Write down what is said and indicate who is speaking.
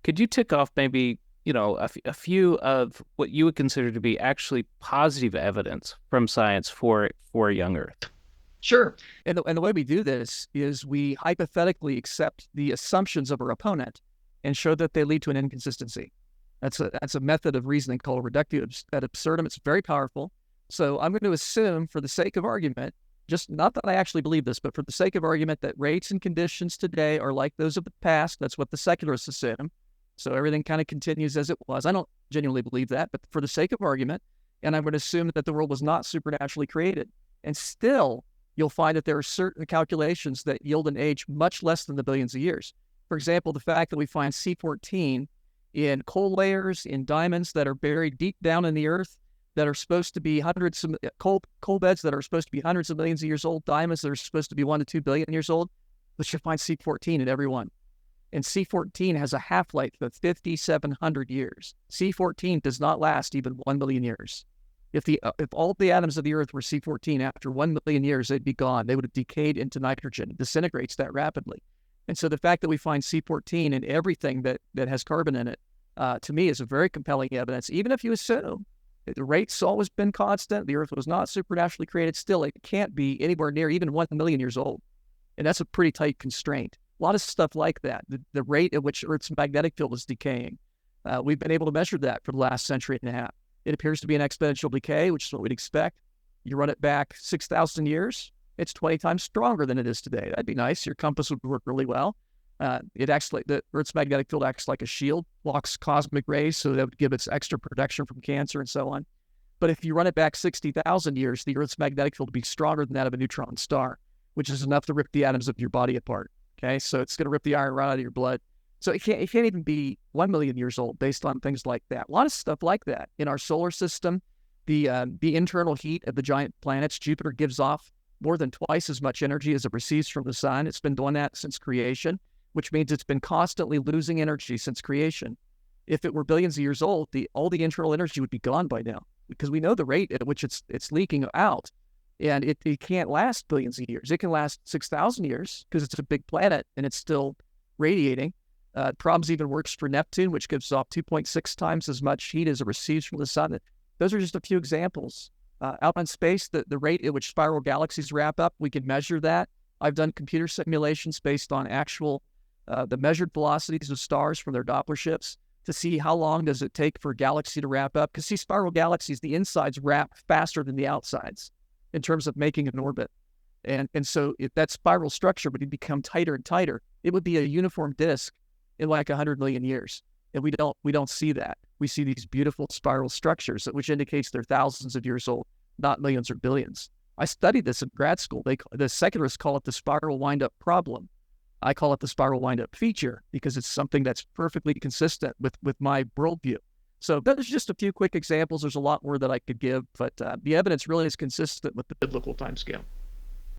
Speaker 1: Could you tick off maybe, a few of what you would consider to be actually positive evidence from science for a young Earth?
Speaker 2: Sure. And the way we do this is we hypothetically accept the assumptions of our opponent and show that they lead to an inconsistency. That's a method of reasoning called reductio ad absurdum. It's very powerful. So I'm going to assume, for the sake of argument, just not that I actually believe this, but for the sake of argument, that rates and conditions today are like those of the past. That's what the secularists assume. So everything kind of continues as it was. I don't genuinely believe that, but for the sake of argument, and I'm going to assume that the world was not supernaturally created. And still, you'll find that there are certain calculations that yield an age much less than the billions of years. For example, the fact that we find C14 in coal layers, in diamonds that are buried deep down in the earth, that are supposed to be hundreds of coal beds that are supposed to be hundreds of millions of years old, diamonds that are supposed to be 1 to 2 billion years old, but you'll find C14 in every one. And C14 has a half-life of 5,700 years. C14 does not last even 1 million years. If all the atoms of the earth were C14, after 1 million years, they'd be gone. They would have decayed into nitrogen. It disintegrates that rapidly. And so the fact that we find C14 in everything that has carbon in it, to me, is a very compelling evidence. Even if you assume that the rate's always been constant, the earth was not supernaturally created, still it can't be anywhere near even 1 million years old. And that's a pretty tight constraint. A lot of stuff like that, the rate at which Earth's magnetic field is decaying. We've been able to measure that for the last century and a half. It appears to be an exponential decay, which is what we'd expect. You run it back 6,000 years, it's 20 times stronger than it is today. That'd be nice. Your compass would work really well. The Earth's magnetic field acts like a shield, blocks cosmic rays, so that would give us extra protection from cancer and so on. But if you run it back 60,000 years, the Earth's magnetic field would be stronger than that of a neutron star, which is enough to rip the atoms of your body apart. Okay, so it's going to rip the iron right out of your blood. So it can't even be 1 million years old based on things like that. A lot of stuff like that. In our solar system, the internal heat of the giant planets, Jupiter gives off more than twice as much energy as it receives from the sun. It's been doing that since creation, which means it's been constantly losing energy since creation. If it were billions of years old, all the internal energy would be gone by now, because we know the rate at which it's leaking out. And it can't last billions of years. It can last 6,000 years because it's a big planet and it's still radiating. Problems even works for Neptune, which gives off 2.6 times as much heat as it receives from the sun. Those are just a few examples. Out in space, the rate at which spiral galaxies wrap up, we can measure that. I've done computer simulations based on the measured velocities of stars from their Doppler ships to see how long does it take for a galaxy to wrap up. Because spiral galaxies, the insides wrap faster than the outsides in terms of making an orbit. And so if that spiral structure would become tighter and tighter, it would be a uniform disk in like 100 million years. And we don't see that. We see these beautiful spiral structures, which indicates they're thousands of years old, not millions or billions. I studied this in grad school. The secularists call it the spiral wind-up problem. I call it the spiral wind-up feature because it's something that's perfectly consistent with my worldview. So those are just a few quick examples. There's a lot more that I could give, but the evidence really is consistent with the biblical timescale.